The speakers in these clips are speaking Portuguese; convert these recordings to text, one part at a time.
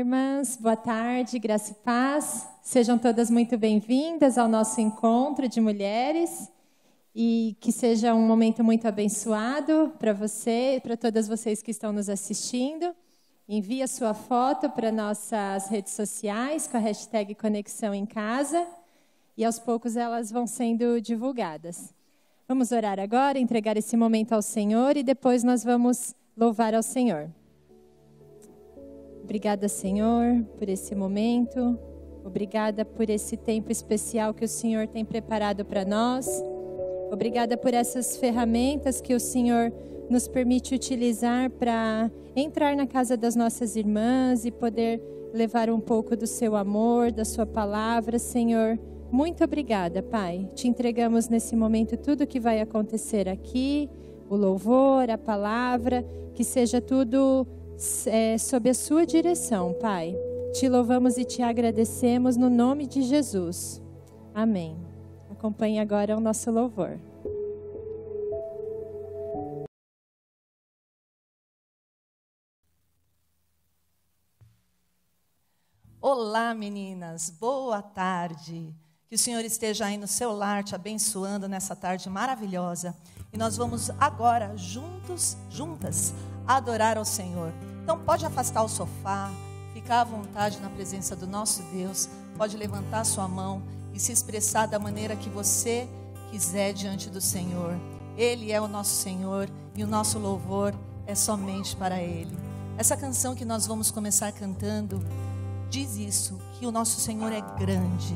irmãs. Boa tarde, graça e paz. Sejam todas muito bem-vindas ao nosso encontro de mulheres e que seja um momento muito abençoado para você e para todas vocês que estão nos assistindo. Envie a sua foto para nossas redes sociais com a hashtag Conexão em Casa e aos poucos elas vão sendo divulgadas. Vamos orar agora, entregar esse momento ao Senhor e depois nós vamos louvar ao Senhor. Obrigada, Senhor, por esse momento. Obrigada por esse tempo especial que o Senhor tem preparado para nós. Obrigada por essas ferramentas que o Senhor nos permite utilizar para entrar na casa das nossas irmãs e poder levar um pouco do seu amor, da sua palavra, Senhor. Muito obrigada, Pai. Te entregamos nesse momento tudo o que vai acontecer aqui, o louvor, a palavra, que seja tudo sob a sua direção, Pai. Te louvamos e te agradecemos no nome de Jesus. Amém. Acompanhe agora o nosso louvor. Olá, meninas. Boa tarde. Que o Senhor esteja aí no seu lar te abençoando nessa tarde maravilhosa. E nós vamos agora juntas, adorar ao Senhor. Então pode afastar o sofá, ficar à vontade na presença do nosso Deus. Pode levantar sua mão e se expressar da maneira que você quiser diante do Senhor. Ele é o nosso Senhor e o nosso louvor é somente para Ele. Essa canção que nós vamos começar cantando diz isso, que o nosso Senhor é grande.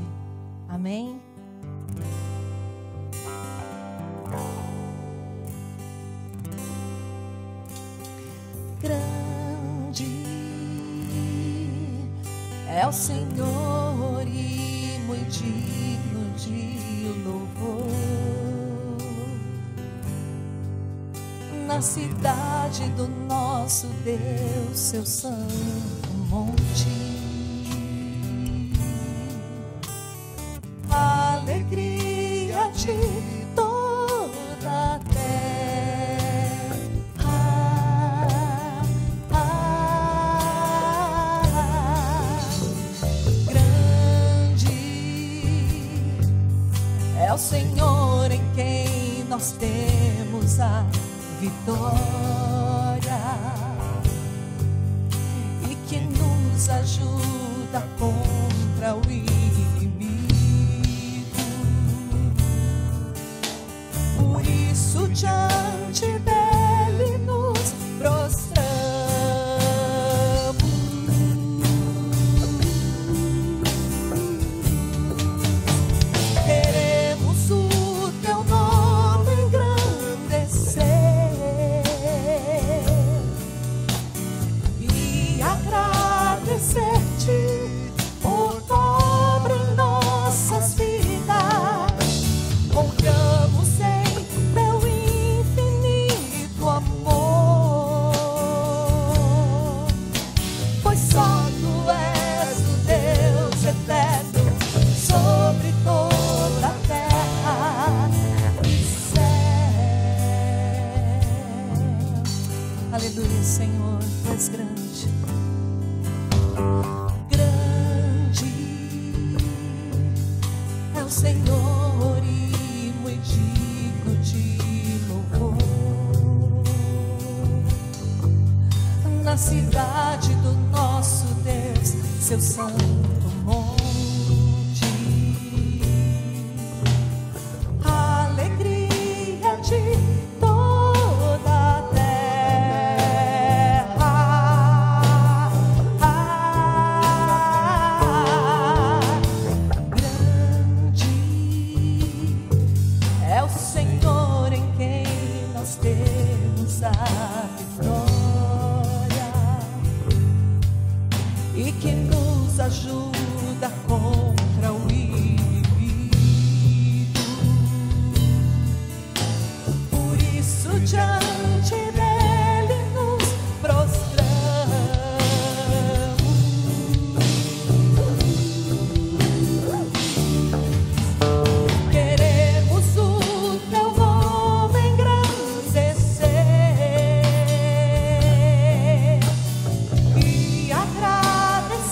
Amém? Grande é o Senhor e muito digno de louvor. Na cidade do nosso Deus, seu santo monte. Alegria de toda a terra. Grande é o Senhor em quem nós temos a vitória e que nos ajuda contra o inimigo. Por isso diante dele nos prostramos. Queremos o teu nome engrandecer e agradecer-te por obra em nossas vidas. Confiamos em teu infinito amor, pois só tu és o Deus eterno sobre toda a terra e céu. Aleluia, Senhor, tu és grande. Grande é o Senhor e muito digno de louvor. Na cidade do nosso Deus, seu santo monte. Alegria de toda a terra. Grande é o Senhor em quem nós temos a vitória e que nos ajuda contra o inimigo. Por isso diante dele nos prostramos. Queremos o teu nome engrandecer e agradecer.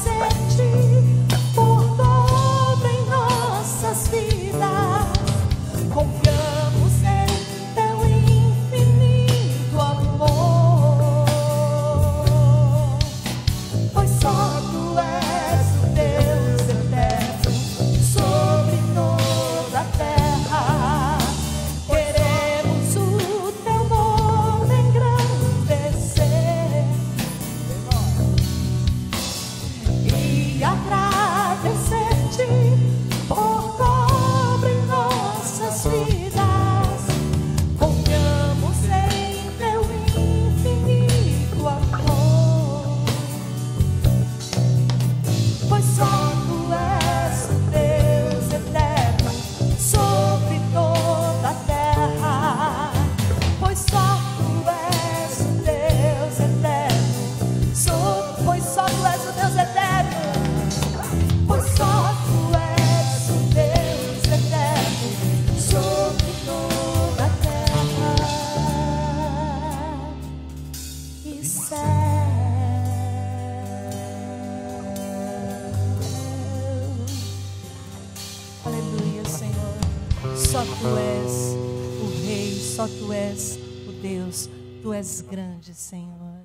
Só Tu és o Rei, só Tu és o Deus, Tu és grande, Senhor.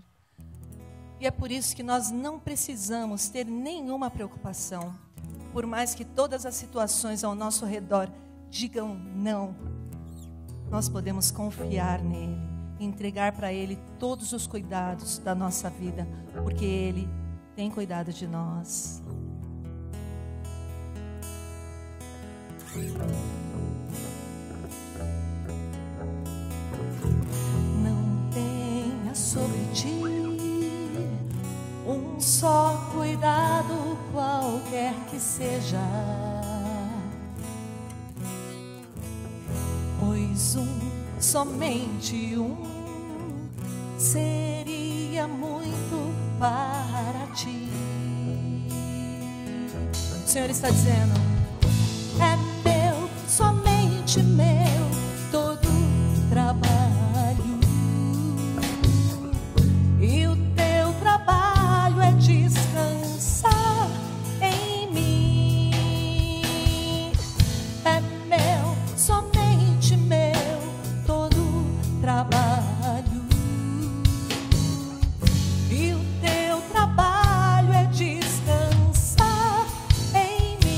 E é por isso que nós não precisamos ter nenhuma preocupação. Por mais que todas as situações ao nosso redor digam não, nós podemos confiar nele, entregar para Ele todos os cuidados da nossa vida, porque Ele tem cuidado de nós. Não tenha sobre ti um só cuidado, qualquer que seja, pois somente um seria muito para ti. O Senhor está dizendo: é meu, somente meu, todo trabalho, e o teu trabalho é descansar em mim. É meu, somente meu, todo trabalho, e o teu trabalho é descansar em mim.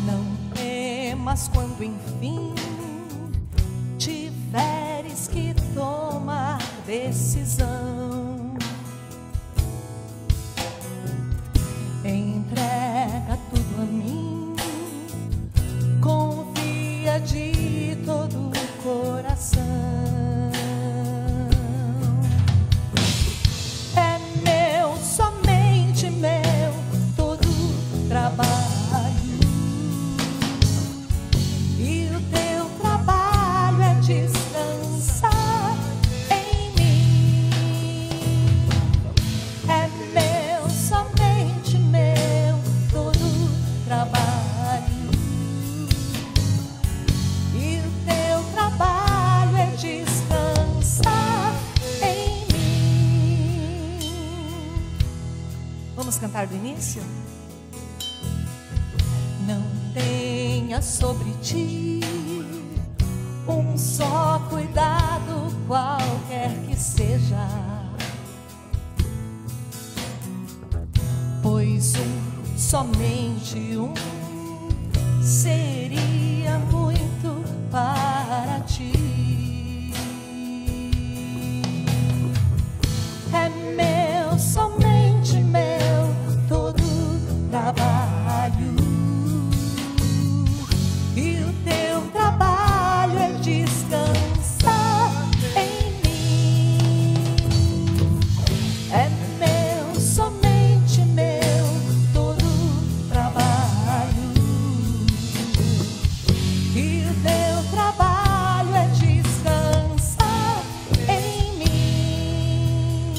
Não temas quando enfim tiveres que tomar decisão. Entrega tudo a mim, confia de todo o coração. É meu, somente meu, todo trabalho, e o teu trabalho é descansar em mim. É meu, somente meu, todo trabalho, e o teu trabalho é descansar em mim. Vamos cantar do início? Não tenha sobre ti um só cuidado, qualquer que seja, pois somente um seria muito para ti. É meu, somente meu, todo trabalho, e o teu trabalho é descansar em mim. É meu, somente meu, todo trabalho, e o teu trabalho é descansar em mim.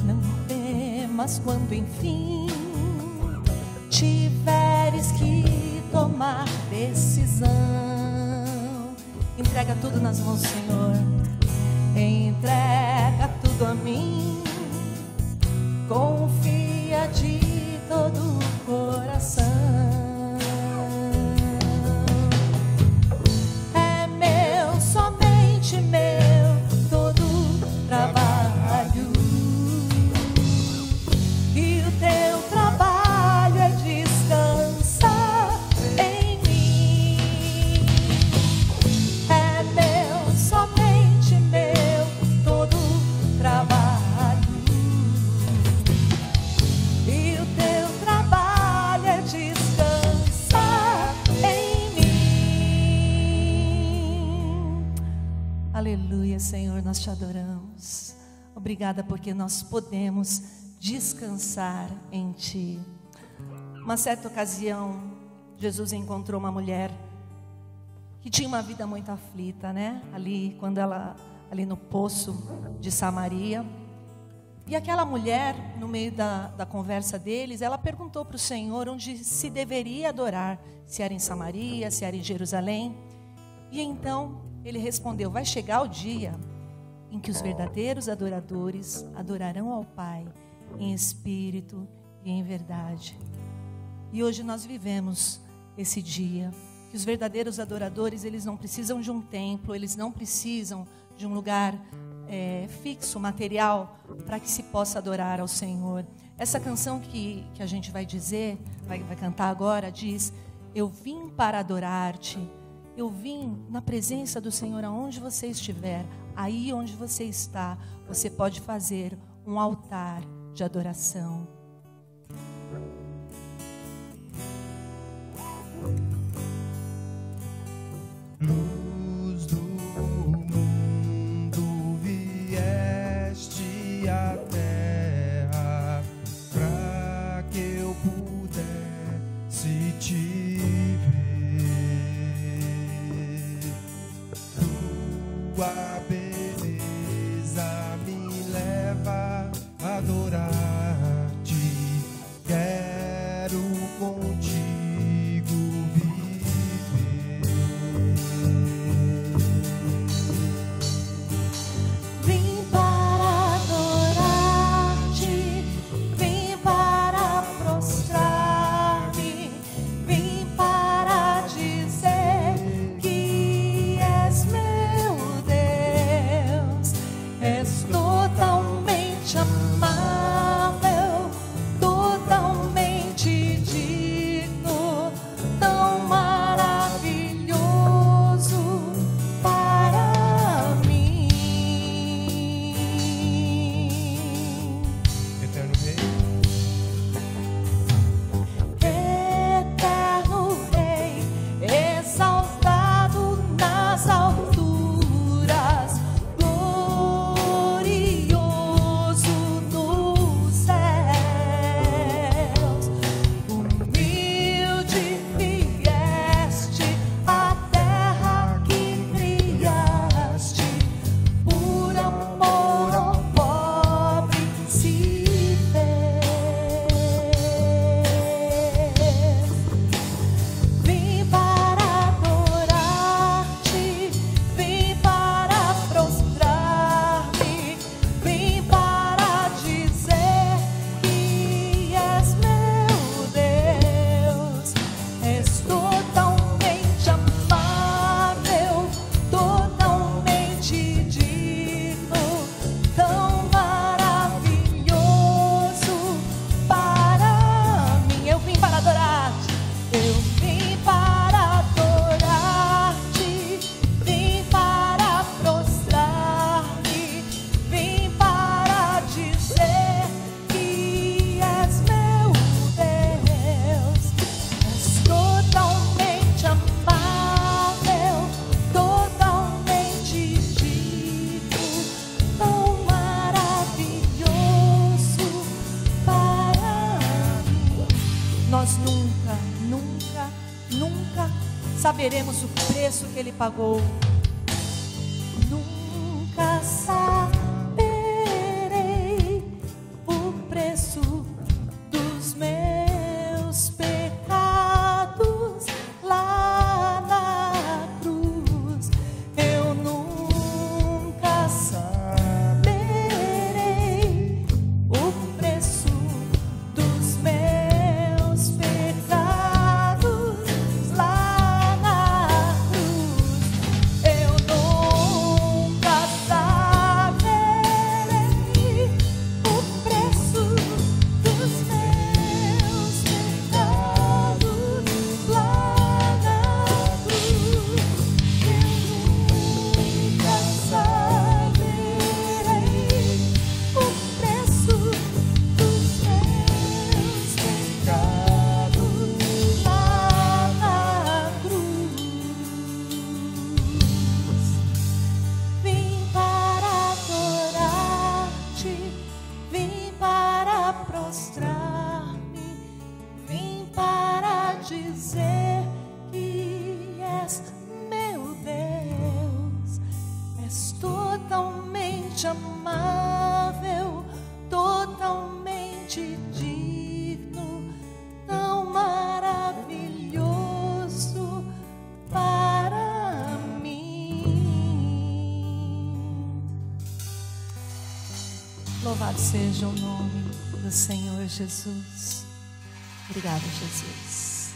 Não temas quando enfim tiveres que tomar decisão. Entrega tudo nas mãos do Senhor. Entrega tudo a mim, confia de todo o coração. É meu, somente meu, todo trabalho, e o teu trabalho é descansar em mim. É meu, somente meu, todo trabalho, e o teu trabalho é descansar em mim. Aleluia, Senhor, nós te adoramos. Obrigada porque nós podemos descansar em ti. Uma certa ocasião, Jesus encontrou uma mulher que tinha uma vida muito aflita, né? Ali no poço de Samaria. E aquela mulher, no meio da conversa deles, ela perguntou para o Senhor onde se deveria adorar, se era em Samaria, se era em Jerusalém. E então ele respondeu: vai chegar o dia em que os verdadeiros adoradores adorarão ao Pai em espírito e em verdade. E hoje nós vivemos esse dia, que os verdadeiros adoradores, eles não precisam de um templo, eles não precisam de um lugar fixo, material, para que se possa adorar ao Senhor. Essa canção que a gente vai dizer, vai cantar agora, diz: eu vim para adorar-te, eu vim na presença do Senhor aonde você estiver, aí onde você está, você pode fazer um altar de adoração. Luz do mundo, vieste à terra para que eu pudesse te ver. Tua beleza me leva a adorar-te. Quero contigo viver. Vim para adorar-te, vim para prostrar-me, vim para dizer que és meu Deus, és totalmente amável, totalmente digno, tão maravilhoso para mim. Eterno Rei, Eterno Rei, exaltado nas alturas, glorioso nos céus, humilde vieste à terra que criaste, por amor ao pobre se fez. Vim para adorar-te, vim para prostrar-me, vim para dizer que és meu Deus, és totalmente amável, totalmente digno, tão maravilhoso para mim. Eu vim para adorar-te, eu vim para adorar-te, vim para prostrar-me, vim para dizer que és meu Deus, és totalmente amável, totalmente digno, tão maravilhoso para mim. Nós nunca, nunca, nunca saberemos o preço que Ele pagou. Nunca saberei o preço dos meus pecados lá na cruz. Eu nunca saberei o preço dos meus pecados lá na cruz. Eu nunca saberei o preço dos meus pecados lá na cruz. Eu nunca saberei o preço dos meus pecados lá na cruz. Vim para adorar-te, vim para prostrar-me, vim para dizer que és meu Deus, és totalmente amável, totalmente digno, tão maravilhoso para mim. Louvado seja o nome do Senhor Jesus. Obrigada, Jesus.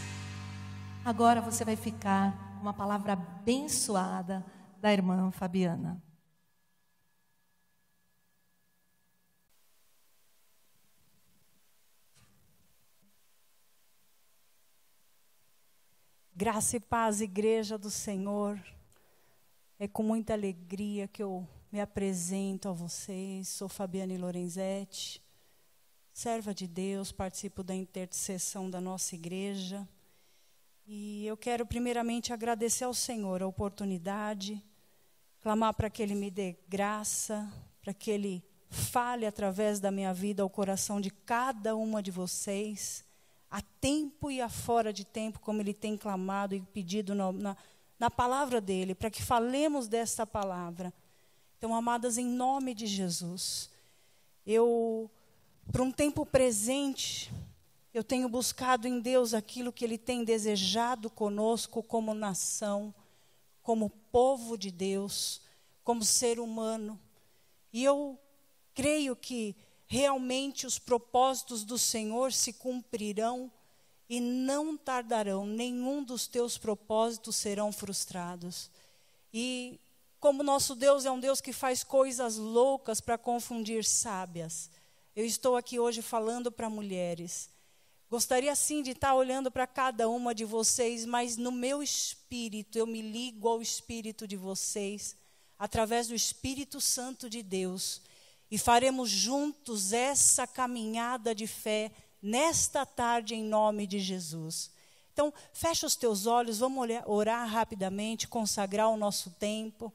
Agora você vai ficar com uma palavra abençoada da irmã Fabiana. Graça e paz, igreja do Senhor. É com muita alegria que eu me apresento a vocês. Sou Fabiane Lorenzetti, serva de Deus, participo da intercessão da nossa igreja. E eu quero primeiramente agradecer ao Senhor a oportunidade, clamar para que Ele me dê graça, para que Ele fale através da minha vida ao coração de cada uma de vocês, a tempo e a fora de tempo, como Ele tem clamado e pedido na palavra dEle, para que falemos desta palavra. Então, amadas, em nome de Jesus, para um tempo presente, eu tenho buscado em Deus aquilo que Ele tem desejado conosco como nação, como povo de Deus, como ser humano. E eu creio que realmente os propósitos do Senhor se cumprirão e não tardarão, nenhum dos teus propósitos serão frustrados. E como nosso Deus é um Deus que faz coisas loucas para confundir sábias, eu estou aqui hoje falando para mulheres. Gostaria sim de estar olhando para cada uma de vocês, mas no meu espírito, eu me ligo ao espírito de vocês, através do Espírito Santo de Deus. E faremos juntos essa caminhada de fé nesta tarde em nome de Jesus. Então, fecha os teus olhos, vamos orar rapidamente, consagrar o nosso tempo,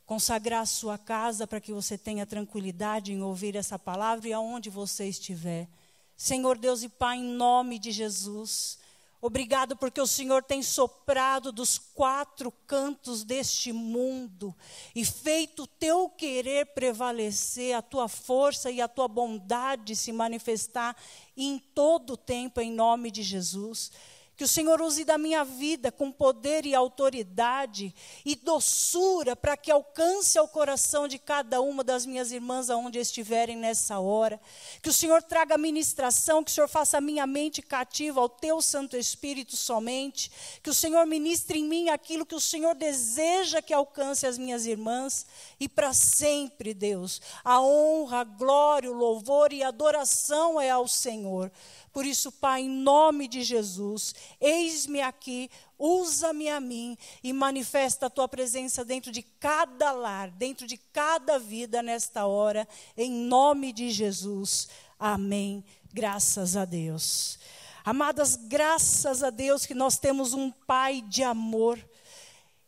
consagrar a sua casa para que você tenha tranquilidade em ouvir essa palavra e aonde você estiver. Senhor Deus e Pai, em nome de Jesus, obrigado porque o Senhor tem soprado dos 4 cantos deste mundo e feito o teu querer prevalecer, a tua força e a tua bondade se manifestar em todo o tempo, em nome de Jesus. Que o Senhor use da minha vida com poder e autoridade e doçura para que alcance ao coração de cada uma das minhas irmãs aonde estiverem nessa hora. Que o Senhor traga ministração, que o Senhor faça a minha mente cativa ao teu Santo Espírito somente. Que o Senhor ministre em mim aquilo que o Senhor deseja que alcance as minhas irmãs. E para sempre, Deus, a honra, a glória, o louvor e a adoração é ao Senhor. Por isso, Pai, em nome de Jesus, eis-me aqui, usa-me a mim e manifesta a tua presença dentro de cada lar, dentro de cada vida nesta hora, em nome de Jesus. Amém. Graças a Deus. Amadas, graças a Deus que nós temos um Pai de amor.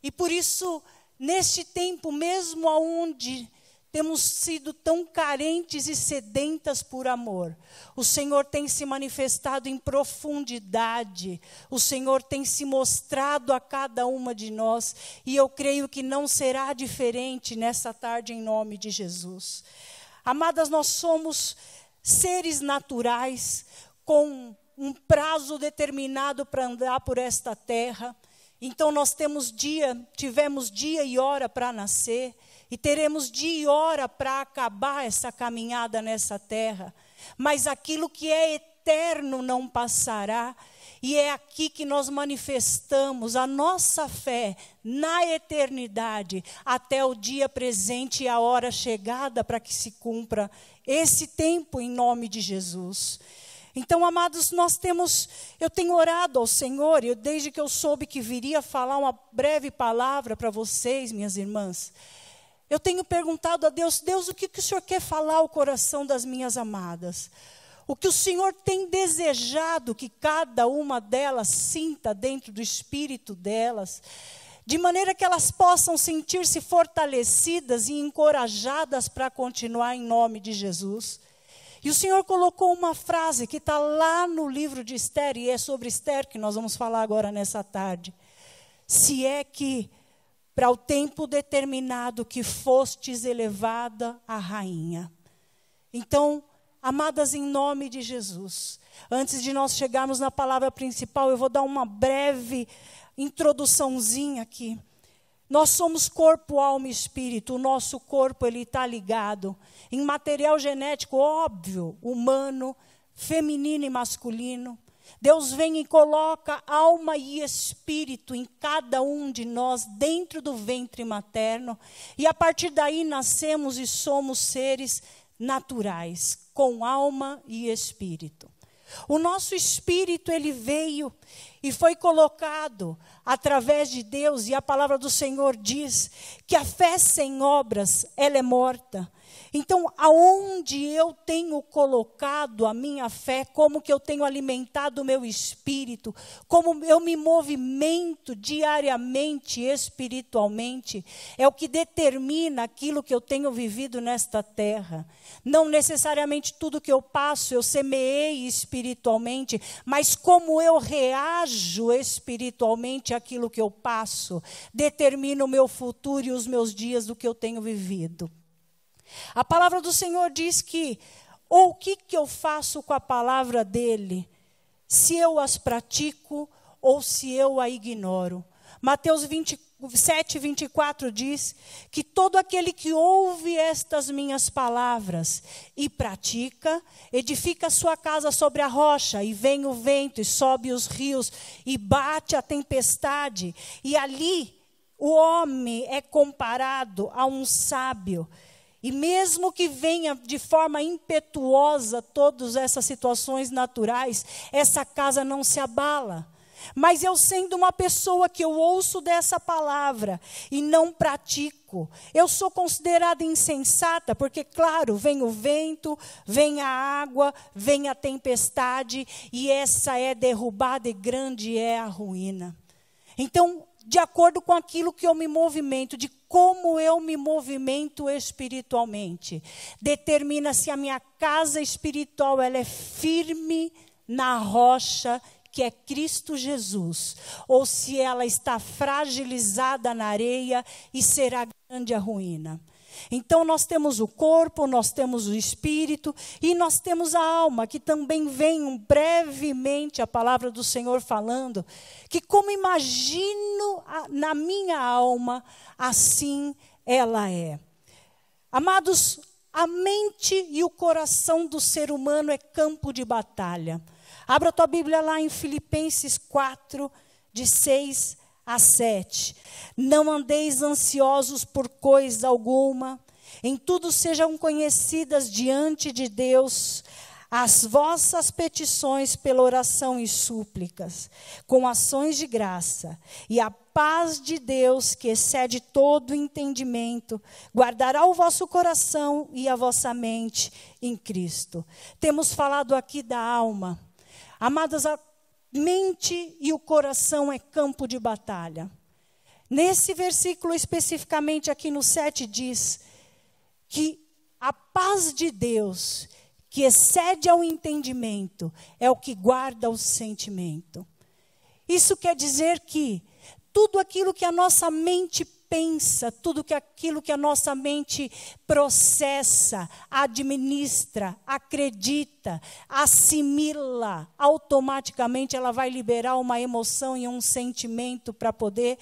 E por isso, neste tempo mesmo onde temos sido tão carentes e sedentas por amor, o Senhor tem se manifestado em profundidade, o Senhor tem se mostrado a cada uma de nós, e eu creio que não será diferente nessa tarde em nome de Jesus. Amadas, nós somos seres naturais, com um prazo determinado para andar por esta terra. Então nós tivemos dia e hora para nascer, e teremos dia e hora para acabar essa caminhada nessa terra. Mas aquilo que é eterno não passará. E é aqui que nós manifestamos a nossa fé na eternidade, até o dia presente e a hora chegada para que se cumpra esse tempo em nome de Jesus. Então, amados, eu tenho orado ao Senhor, desde que eu soube que viria falar uma breve palavra para vocês, minhas irmãs. Eu tenho perguntado a Deus, o que o Senhor quer falar ao coração das minhas amadas? O que o Senhor tem desejado que cada uma delas sinta dentro do espírito delas, de maneira que elas possam sentir-se fortalecidas e encorajadas para continuar em nome de Jesus. E o Senhor colocou uma frase que está lá no livro de Esther, e é sobre Esther que nós vamos falar agora nessa tarde. Se é que para o tempo determinado que fostes elevada a rainha. Então, amadas, em nome de Jesus, antes de nós chegarmos na palavra principal, eu vou dar uma breve introduçãozinha aqui. Nós somos corpo, alma e espírito. O nosso corpo ele está ligado em material genético óbvio, humano, feminino e masculino. Deus vem e coloca alma e espírito em cada um de nós dentro do ventre materno. E a partir daí nascemos e somos seres naturais, com alma e espírito. O nosso espírito, ele veio e foi colocado através de Deus, e a palavra do Senhor diz que a fé sem obras, ela é morta. Então, aonde eu tenho colocado a minha fé, como que eu tenho alimentado o meu espírito, como eu me movimento diariamente, espiritualmente, é o que determina aquilo que eu tenho vivido nesta terra. Não necessariamente tudo que eu passo eu semeei espiritualmente, mas como eu reajo espiritualmente àquilo que eu passo, determina o meu futuro e os meus dias do que eu tenho vivido. A palavra do Senhor diz que, ou o que eu faço com a palavra dele, se eu as pratico ou se eu a ignoro. Mateus 27, 24 diz que todo aquele que ouve estas minhas palavras e pratica, edifica sua casa sobre a rocha, e vem o vento e sobe os rios e bate a tempestade. E ali o homem é comparado a um sábio. E mesmo que venha de forma impetuosa todas essas situações naturais, essa casa não se abala. Mas eu sendo uma pessoa que eu ouço dessa palavra e não pratico, eu sou considerada insensata, porque claro, vem o vento, vem a água, vem a tempestade, e essa é derrubada e grande é a ruína. Então, de acordo com aquilo que eu me movimento, de como eu me movimento espiritualmente, determina se a minha casa espiritual ela é firme na rocha que é Cristo Jesus, ou se ela está fragilizada na areia e será grande a ruína. Então nós temos o corpo, nós temos o espírito e nós temos a alma, que também vem brevemente a palavra do Senhor falando, que como imagino na minha alma, assim ela é. Amados, a mente e o coração do ser humano é campo de batalha. Abra a tua Bíblia lá em Filipenses 4, de 6 a 7. Não andeis ansiosos por coisa alguma, em tudo sejam conhecidas diante de Deus as vossas petições pela oração e súplicas, com ações de graça, e a paz de Deus, que excede todo entendimento, guardará o vosso coração e a vossa mente em Cristo. Temos falado aqui da alma. Amadas, a mente e o coração é campo de batalha. Nesse versículo especificamente aqui no 7 diz que a paz de Deus, que excede ao entendimento, é o que guarda o sentimento. Isso quer dizer que tudo aquilo que a nossa mente pensa, tudo aquilo que a nossa mente processa, administra, acredita, assimila, automaticamente ela vai liberar uma emoção e um sentimento para poder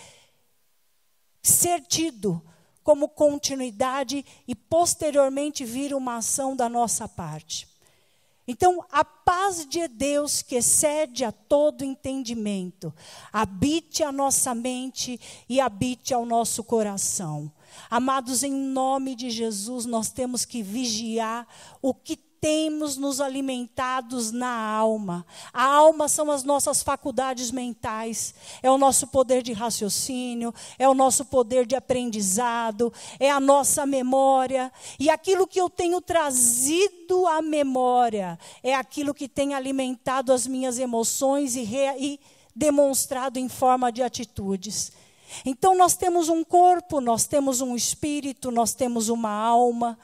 ser tido como continuidade e posteriormente vir uma ação da nossa parte. Então, a paz de Deus, que excede a todo entendimento, habite a nossa mente e habite ao nosso coração. Amados, em nome de Jesus, nós temos que vigiar o que temos nos alimentados na alma. A alma são as nossas faculdades mentais, é o nosso poder de raciocínio, é o nosso poder de aprendizado, é a nossa memória. E aquilo que eu tenho trazido à memória é aquilo que tem alimentado as minhas emoções e demonstrado em forma de atitudes. Então nós temos um corpo, nós temos um espírito, nós temos uma alma.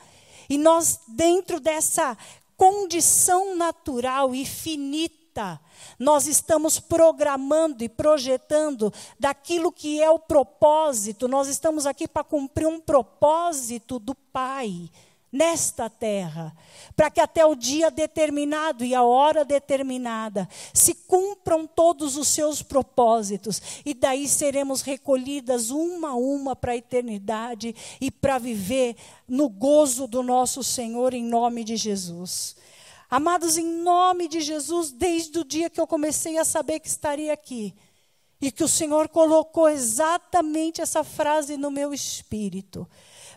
E nós, dentro dessa condição natural e finita, nós estamos programando e projetando daquilo que é o propósito. Nós estamos aqui para cumprir um propósito do Pai nesta terra, para que até o dia determinado e a hora determinada se cumpram todos os seus propósitos, e daí seremos recolhidas uma a uma para a eternidade e para viver no gozo do nosso Senhor, em nome de Jesus. Amados, em nome de Jesus, desde o dia que eu comecei a saber que estaria aqui, e que o Senhor colocou exatamente essa frase no meu espírito,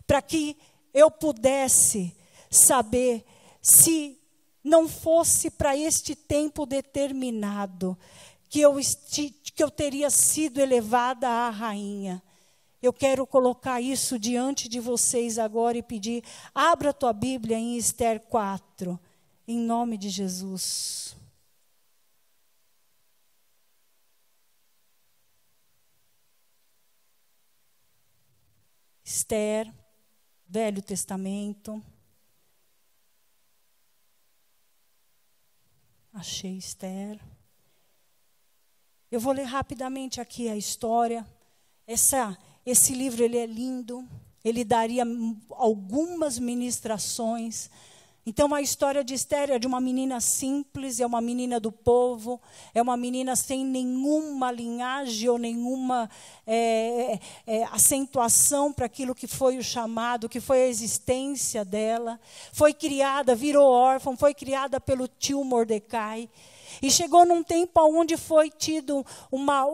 para que eu pudesse saber, se não fosse para este tempo determinado, que eu teria sido elevada à rainha. Eu quero colocar isso diante de vocês agora e pedir, abra a tua Bíblia em Esther 4, em nome de Jesus. Esther, Velho Testamento. Achei Esther. Eu vou ler rapidamente aqui a história. Esse livro ele é lindo. Ele daria algumas ministrações. Então, a história de Esther é de uma menina simples, é uma menina do povo, é uma menina sem nenhuma linhagem ou nenhuma acentuação para aquilo que foi o chamado, que foi a existência dela. Foi criada, virou órfã, foi criada pelo tio Mordecai. E chegou num tempo onde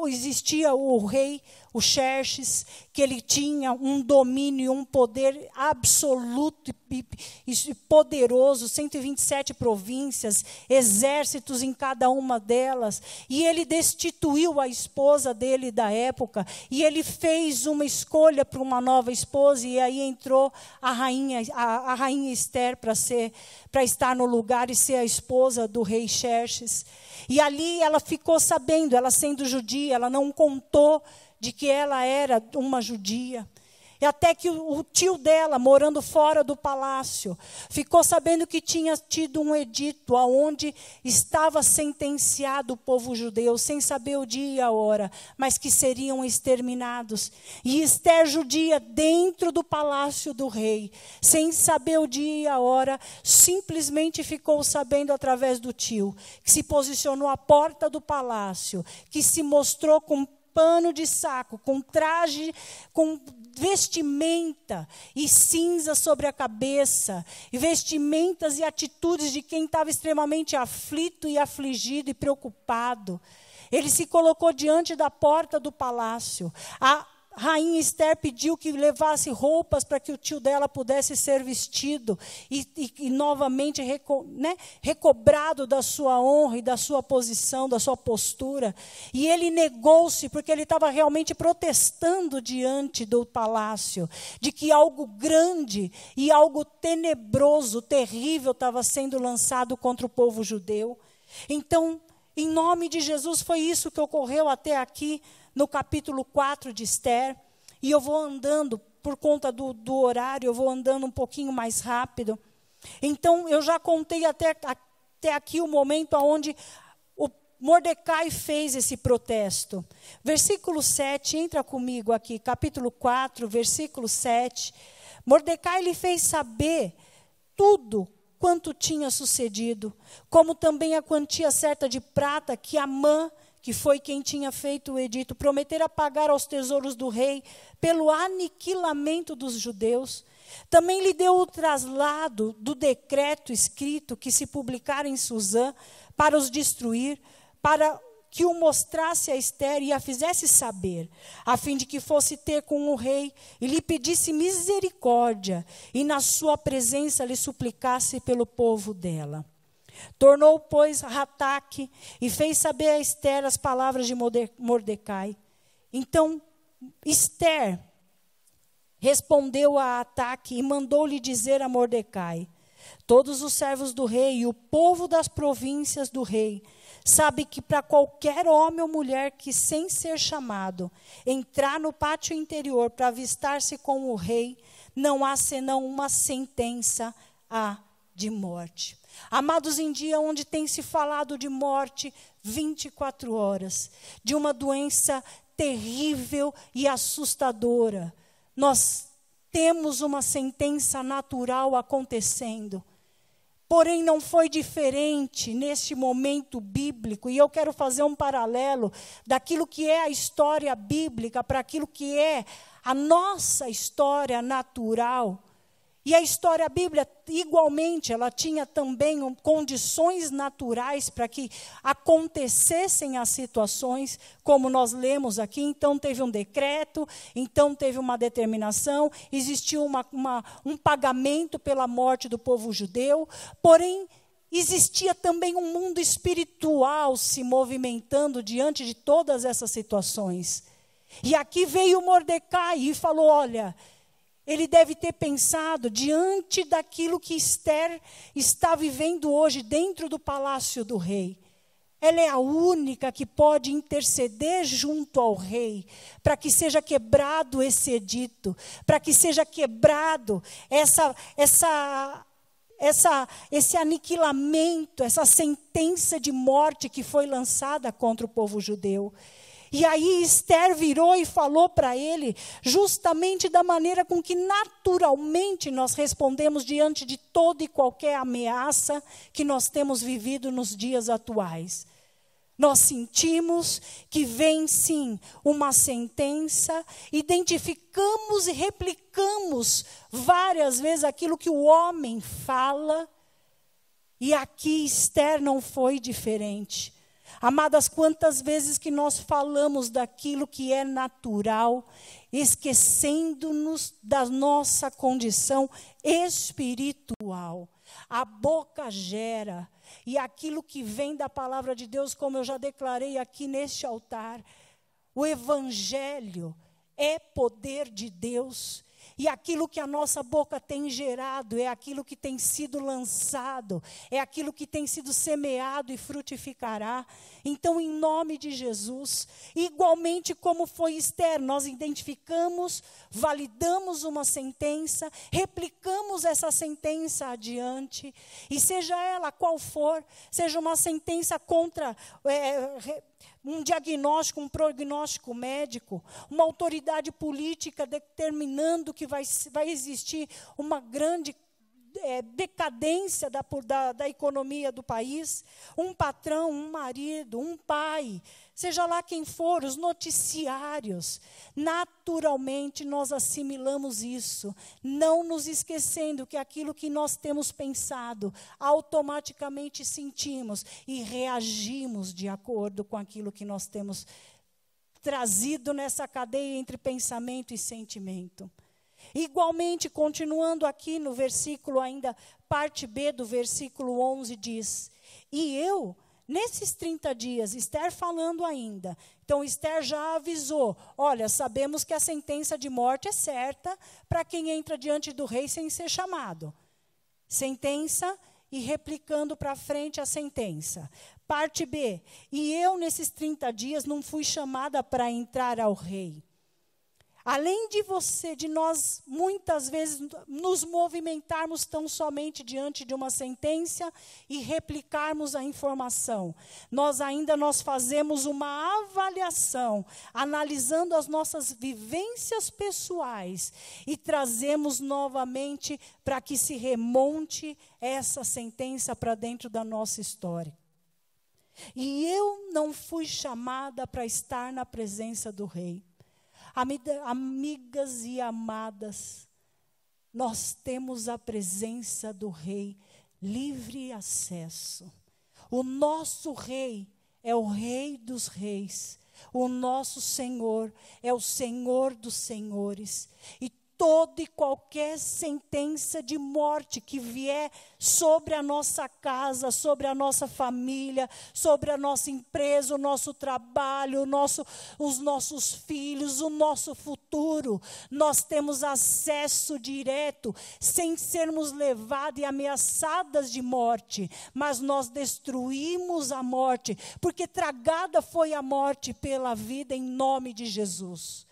existia o rei, o Xerxes, que ele tinha um domínio, um poder absoluto e poderoso, 127 províncias, exércitos em cada uma delas. E ele destituiu a esposa dele da época, e ele fez uma escolha para uma nova esposa, e aí entrou a rainha Esther para estar no lugar e ser a esposa do rei Xerxes. E ali ela ficou sabendo, ela sendo judia, ela não contou de que ela era uma judia. E até que o tio dela, morando fora do palácio, ficou sabendo que tinha tido um edito onde estava sentenciado o povo judeu, sem saber o dia e a hora, mas que seriam exterminados. E Esther, judia, dentro do palácio do rei, sem saber o dia e a hora, simplesmente ficou sabendo através do tio, que se posicionou à porta do palácio, que se mostrou com pano de saco, com traje, com vestimenta e cinza sobre a cabeça, e vestimentas e atitudes de quem estava extremamente aflito e afligido e preocupado. Ele se colocou diante da porta do palácio. A rainha Esther pediu que levasse roupas para que o tio dela pudesse ser vestido e novamente recobrado da sua honra e da sua posição, da sua postura. E ele negou-se, porque ele estava realmente protestando diante do palácio, de que algo grande e algo tenebroso, terrível, estava sendo lançado contra o povo judeu. Então, em nome de Jesus, foi isso que ocorreu até aqui, no capítulo 4 de Esther. E eu vou andando, por conta do horário, eu vou andando um pouquinho mais rápido. Então, eu já contei até aqui o momento onde o Mordecai fez esse protesto. Versículo 7, entra comigo aqui, capítulo 4, versículo 7. Mordecai lhe fez saber tudo quanto tinha sucedido, como também a quantia certa de prata que Amã, que foi quem tinha feito o edito, prometera pagar aos tesouros do rei pelo aniquilamento dos judeus. Também lhe deu o traslado do decreto escrito que se publicara em Susã para os destruir, para que o mostrasse a Esther e a fizesse saber, a fim de que fosse ter com o rei e lhe pedisse misericórdia, e na sua presença lhe suplicasse pelo povo dela. Tornou, pois, Rataque e fez saber a Esther as palavras de Mordecai. Então, Esther respondeu a Rataque e mandou-lhe dizer a Mordecai: todos os servos do rei e o povo das províncias do rei sabe que para qualquer homem ou mulher que, sem ser chamado, entrar no pátio interior para avistar-se com o rei, não há senão uma sentença de morte. Amados, em dia onde tem se falado de morte 24 horas, de uma doença terrível e assustadora, nós temos uma sentença natural acontecendo. Porém, não foi diferente neste momento bíblico, e eu quero fazer um paralelo daquilo que é a história bíblica para aquilo que é a nossa história natural. E a história bíblica, igualmente, ela tinha também condições naturais para que acontecessem as situações, como nós lemos aqui. Então, teve um decreto, então teve uma determinação, existiu um pagamento pela morte do povo judeu. Porém, existia também um mundo espiritual se movimentando diante de todas essas situações. E aqui veio Mordecai e falou, olha, ele deve ter pensado, diante daquilo que Esther está vivendo hoje dentro do palácio do rei. Ela é a única que pode interceder junto ao rei, para que seja quebrado esse edito, para que seja quebrado esse aniquilamento, essa sentença de morte que foi lançada contra o povo judeu. E aí Esther virou e falou para ele, justamente da maneira com que naturalmente nós respondemos diante de toda e qualquer ameaça que nós temos vivido nos dias atuais. Nós sentimos que vem sim uma sentença, identificamos e replicamos várias vezes aquilo que o homem fala, e aqui Esther não foi diferente. Amadas, quantas vezes que nós falamos daquilo que é natural, esquecendo-nos da nossa condição espiritual. A boca gera, e aquilo que vem da palavra de Deus, como eu já declarei aqui neste altar, o evangelho é poder de Deus. E aquilo que a nossa boca tem gerado, é aquilo que tem sido lançado, é aquilo que tem sido semeado e frutificará. Então, em nome de Jesus, igualmente como foi Esther, nós identificamos, validamos uma sentença, replicamos essa sentença adiante, e seja ela qual for, seja uma sentença contra um diagnóstico, um prognóstico médico, uma autoridade política determinando que vai existir uma grande decadência da economia do país, um patrão, um marido, um pai, seja lá quem for, os noticiários, naturalmente nós assimilamos isso, não nos esquecendo que aquilo que nós temos pensado, automaticamente sentimos e reagimos de acordo com aquilo que nós temos trazido nessa cadeia entre pensamento e sentimento. Igualmente, continuando aqui no versículo ainda, parte B do versículo 11 diz, e eu, nesses 30 dias, Esther falando ainda, então Esther já avisou, olha, sabemos que a sentença de morte é certa para quem entra diante do rei sem ser chamado. Sentença e replicando para frente a sentença. Parte B, e eu nesses 30 dias não fui chamada para entrar ao rei. Além de nós, muitas vezes, nos movimentarmos tão somente diante de uma sentença e replicarmos a informação, nós fazemos uma avaliação, analisando as nossas vivências pessoais e trazemos novamente para que se remonte essa sentença para dentro da nossa história. E eu não fui chamada para estar na presença do rei. Amigas e amadas, nós temos a presença do rei, livre acesso. O nosso rei é o rei dos reis. O nosso Senhor é o Senhor dos senhores. E toda e qualquer sentença de morte que vier sobre a nossa casa, sobre a nossa família, sobre a nossa empresa, o nosso trabalho, os nossos filhos, o nosso futuro, nós temos acesso direto, sem sermos levadas e ameaçadas de morte, mas nós destruímos a morte, porque tragada foi a morte pela vida em nome de Jesus.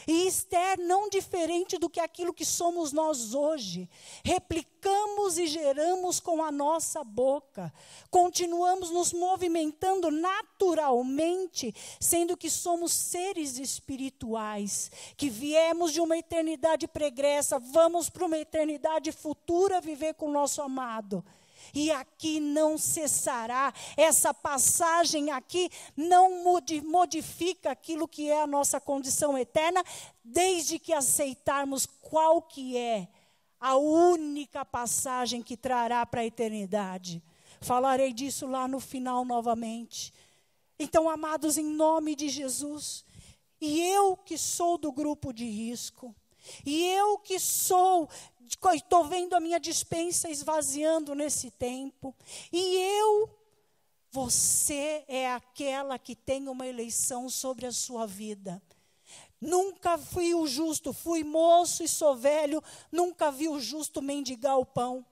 E Esther, não diferente do que aquilo que somos nós hoje, replicamos e geramos com a nossa boca, continuamos nos movimentando naturalmente, sendo que somos seres espirituais, que viemos de uma eternidade pregressa, vamos para uma eternidade futura viver com o nosso amado. E aqui não cessará, essa passagem aqui não modifica aquilo que é a nossa condição eterna, desde que aceitarmos qual que é a única passagem que trará para a eternidade. Falarei disso lá no final novamente. Então, amados, em nome de Jesus, e eu que sou do grupo de risco, e eu que estou vendo a minha despensa esvaziando nesse tempo. Você é aquela que tem uma eleição sobre a sua vida. Nunca fui o justo, fui moço e sou velho, nunca vi o justo mendigar o pão.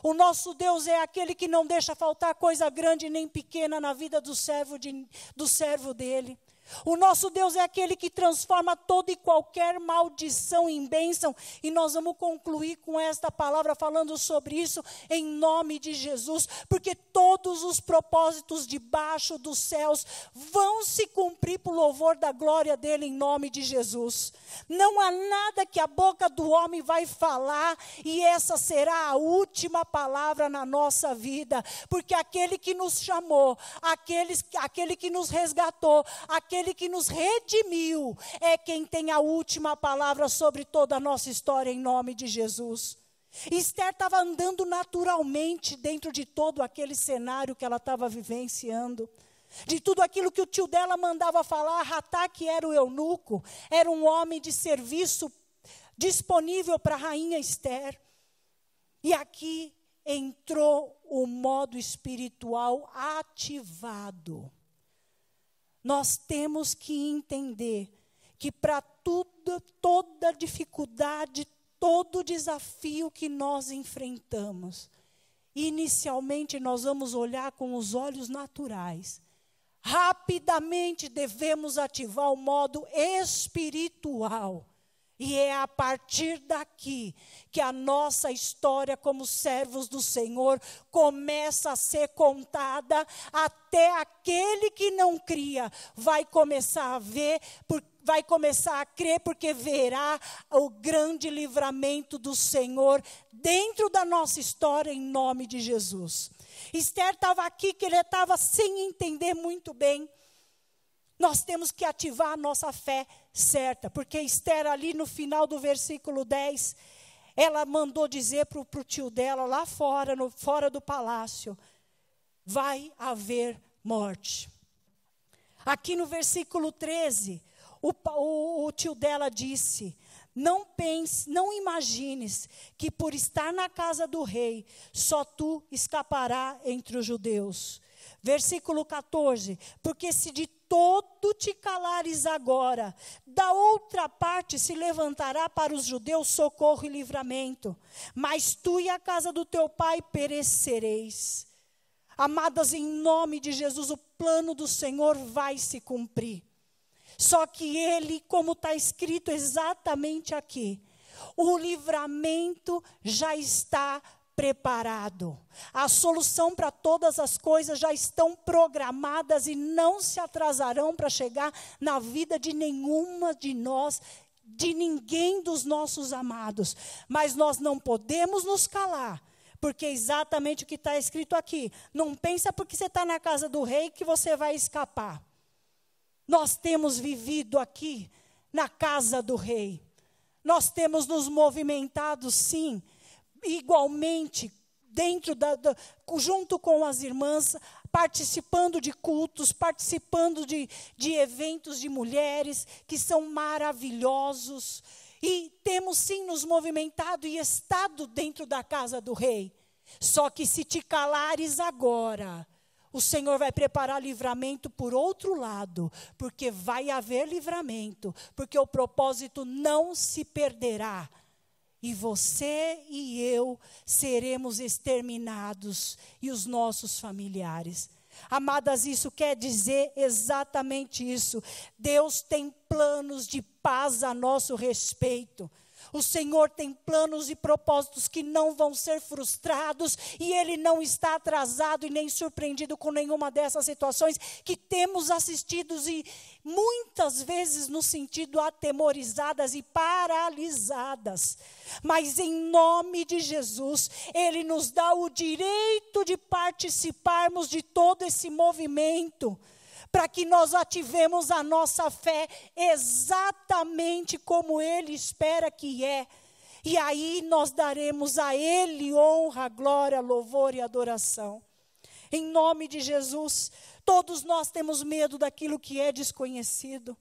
O nosso Deus é aquele que não deixa faltar coisa grande nem pequena na vida do servo dele. O nosso Deus é aquele que transforma toda e qualquer maldição em bênção. E nós vamos concluir com esta palavra falando sobre isso em nome de Jesus. Porque todos os propósitos debaixo dos céus vão se cumprir por louvor da glória dele em nome de Jesus. Não há nada que a boca do homem vai falar e essa será a última palavra na nossa vida. Porque aquele que nos chamou, aquele que nos resgatou, aquele que nos redimiu, é quem tem a última palavra sobre toda a nossa história em nome de Jesus. Esther estava andando naturalmente dentro de todo aquele cenário que ela estava vivenciando. De tudo aquilo que o tio dela mandava falar, Rataque era o eunuco, era um homem de serviço disponível para a rainha Esther. E aqui entrou o modo espiritual ativado. Nós temos que entender que para toda dificuldade, todo desafio que nós enfrentamos, inicialmente nós vamos olhar com os olhos naturais. Rapidamente devemos ativar o modo espiritual. E é a partir daqui que a nossa história como servos do Senhor começa a ser contada, até aquele que não cria vai começar a ver, vai começar a crer, porque verá o grande livramento do Senhor dentro da nossa história em nome de Jesus. Esther estava aqui, que ele estava sem entender muito bem. Nós temos que ativar a nossa fé certa, porque Esther ali no final do versículo 10, ela mandou dizer para o tio dela lá fora, fora do palácio, vai haver morte. Aqui no versículo 13, o tio dela disse, não imagines que por estar na casa do rei, só tu escapará entre os judeus. Versículo 14, porque se de todo te calares agora, da outra parte se levantará para os judeus socorro e livramento, mas tu e a casa do teu pai perecereis. Amadas, em nome de Jesus, o plano do Senhor vai se cumprir. Só que ele, como está escrito exatamente aqui, o livramento já está preparado. A solução para todas as coisas já estão programadas e não se atrasarão para chegar na vida de nenhuma de nós, de ninguém dos nossos amados. Mas nós não podemos nos calar, porque é exatamente o que está escrito aqui. Não pensa porque você está na casa do rei que você vai escapar. Nós temos vivido aqui na casa do rei. Nós temos nos movimentado, sim, igualmente, junto com as irmãs, participando de cultos, participando de eventos de mulheres que são maravilhosos. E temos sim nos movimentado e estado dentro da casa do rei. Só que se te calares agora, o Senhor vai preparar livramento por outro lado, porque vai haver livramento, porque o propósito não se perderá. E você e eu seremos exterminados, e os nossos familiares. Amadas, isso quer dizer exatamente isso. Deus tem planos de paz a nosso respeito. O Senhor tem planos e propósitos que não vão ser frustrados, e Ele não está atrasado e nem surpreendido com nenhuma dessas situações que temos assistido e muitas vezes no sentido atemorizadas e paralisadas. Mas em nome de Jesus, Ele nos dá o direito de participarmos de todo esse movimento, para que nós ativemos a nossa fé exatamente como Ele espera que é. E aí nós daremos a Ele honra, glória, louvor e adoração. Em nome de Jesus, todos nós temos medo daquilo que é desconhecido.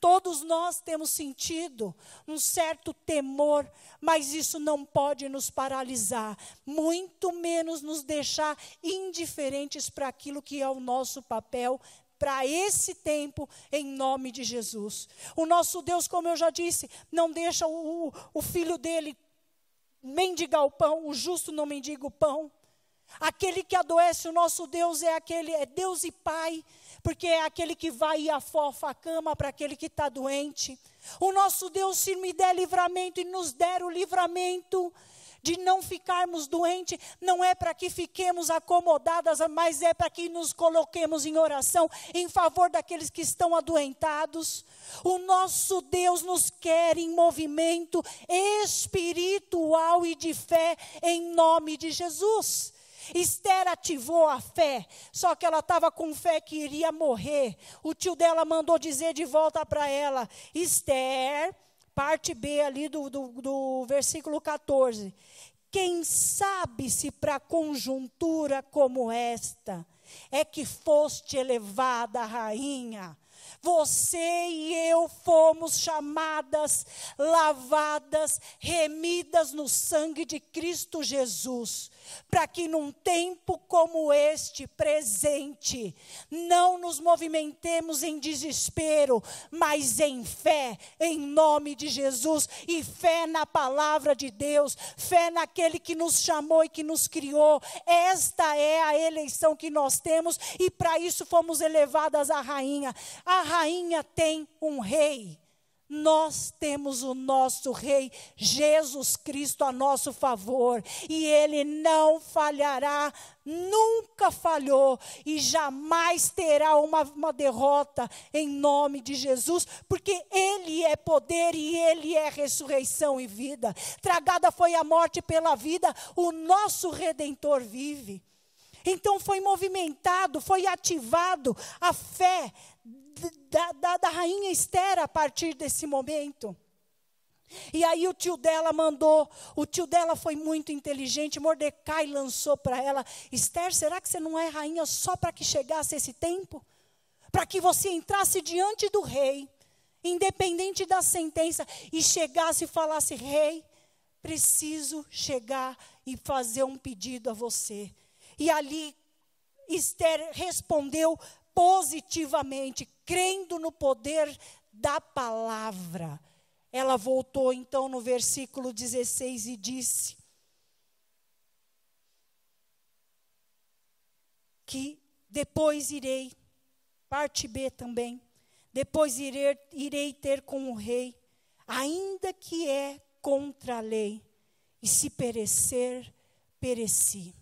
Todos nós temos sentido um certo temor, mas isso não pode nos paralisar, muito menos nos deixar indiferentes para aquilo que é o nosso papel para esse tempo, em nome de Jesus. O nosso Deus, como eu já disse, não deixa o filho dele mendigar o pão, o justo não mendiga o pão. Aquele que adoece o nosso Deus é Deus e Pai, porque é aquele que vai e afofa a cama para aquele que está doente. O nosso Deus, se me der livramento e nos der o livramento de não ficarmos doentes, não é para que fiquemos acomodadas, mas é para que nos coloquemos em oração em favor daqueles que estão adoentados. O nosso Deus nos quer em movimento espiritual e de fé, em nome de Jesus. Esther ativou a fé, só que ela estava com fé que iria morrer. O tio dela mandou dizer de volta para ela, Esther, parte B ali do versículo 14. Quem sabe se para conjuntura como esta é que foste elevada, rainha. Você e eu fomos chamadas, lavadas, remidas no sangue de Cristo Jesus, para que num tempo como este presente, não nos movimentemos em desespero, mas em fé, em nome de Jesus, e fé na palavra de Deus, fé naquele que nos chamou e que nos criou. Esta é a eleição que nós temos, e para isso fomos elevadas à rainha. A rainha tem um rei. Nós temos o nosso Rei, Jesus Cristo, a nosso favor. E Ele não falhará, nunca falhou e jamais terá uma derrota em nome de Jesus, porque Ele é poder e Ele é ressurreição e vida. Tragada foi a morte pela vida, o nosso Redentor vive. Então foi movimentado, foi ativado a fé da rainha Esther a partir desse momento. E aí o tio dela foi muito inteligente. Mordecai lançou para ela, Esther, será que você não é rainha só para que chegasse esse tempo? Para que você entrasse diante do rei, independente da sentença, e chegasse e falasse, rei, preciso chegar e fazer um pedido a você. E ali Esther respondeu positivamente, crendo no poder da palavra. Ela voltou então no versículo 16 e disse que depois irei, parte B também, depois irei ter com o rei, ainda que é contra a lei, e se perecer, pereci.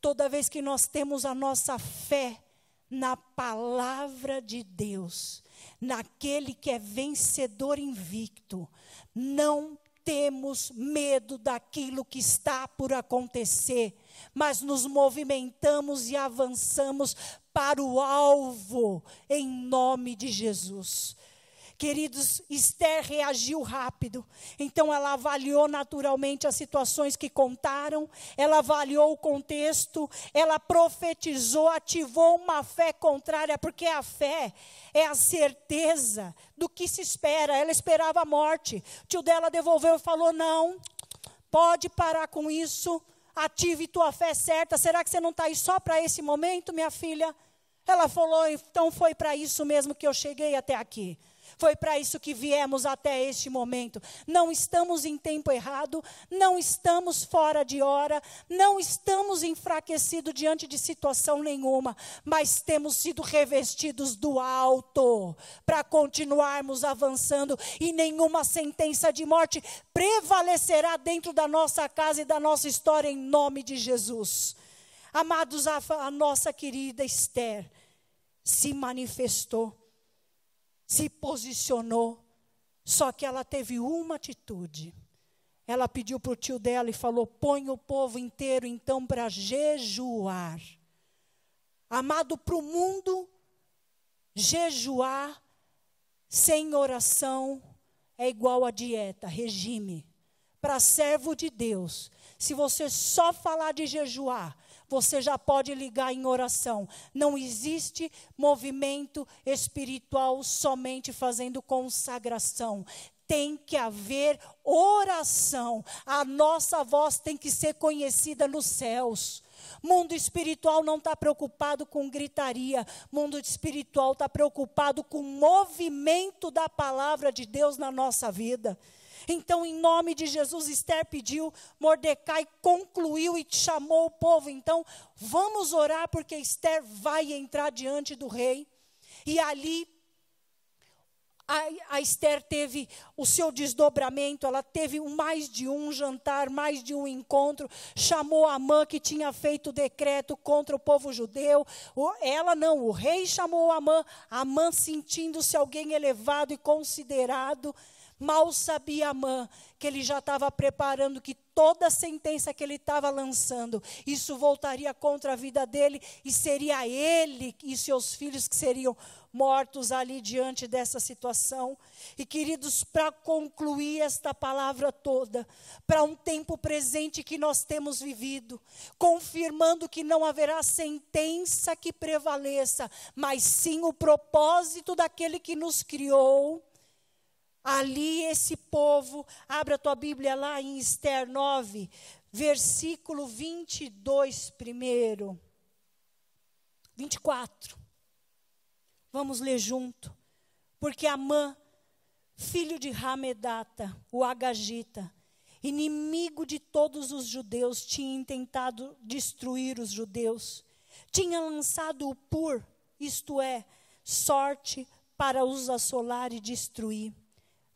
Toda vez que nós temos a nossa fé na palavra de Deus, naquele que é vencedor invicto, não temos medo daquilo que está por acontecer, mas nos movimentamos e avançamos para o alvo, em nome de Jesus. Queridos, Esther reagiu rápido, então ela avaliou naturalmente as situações que contaram, ela avaliou o contexto, ela profetizou, ativou uma fé contrária, porque a fé é a certeza do que se espera. Ela esperava a morte, o tio dela devolveu e falou, não, pode parar com isso, ative tua fé certa, será que você não está aí só para esse momento, minha filha? Ela falou, então foi para isso mesmo que eu cheguei até aqui. Foi para isso que viemos até este momento. Não estamos em tempo errado, não estamos fora de hora, não estamos enfraquecidos diante de situação nenhuma, mas temos sido revestidos do alto para continuarmos avançando e nenhuma sentença de morte prevalecerá dentro da nossa casa e da nossa história em nome de Jesus. Amados, a nossa querida Esther se manifestou, se posicionou, só que ela teve uma atitude. Ela pediu para o tio dela e falou: põe o povo inteiro então para jejuar. Amado, para o mundo, jejuar sem oração é igual a dieta, regime. Para servo de Deus, se você só falar de jejuar, você já pode ligar em oração. Não existe movimento espiritual somente fazendo consagração. Tem que haver oração. A nossa voz tem que ser conhecida nos céus. Mundo espiritual não está preocupado com gritaria. Mundo espiritual está preocupado com o movimento da palavra de Deus na nossa vida. Então, em nome de Jesus, Esther pediu, Mordecai concluiu e chamou o povo. Então, vamos orar porque Esther vai entrar diante do rei. E ali, a Esther teve o seu desdobramento, ela teve mais de um jantar, mais de um encontro. Chamou Amã, que tinha feito o decreto contra o povo judeu. O rei chamou Amã. Amã, sentindo-se alguém elevado e considerado. Mal sabia Amã que ele já estava preparando que toda a sentença que ele estava lançando, isso voltaria contra a vida dele e seria ele e seus filhos que seriam mortos ali diante dessa situação. E queridos, para concluir esta palavra toda, para um tempo presente que nós temos vivido, confirmando que não haverá sentença que prevaleça, mas sim o propósito daquele que nos criou. Ali esse povo, abra a tua Bíblia lá em Esther 9, versículo 22 primeiro, 24. Vamos ler junto. Porque Amã, filho de Hamedata, o Agagita, inimigo de todos os judeus, tinha intentado destruir os judeus. Tinha lançado o pur, isto é, sorte para os assolar e destruir.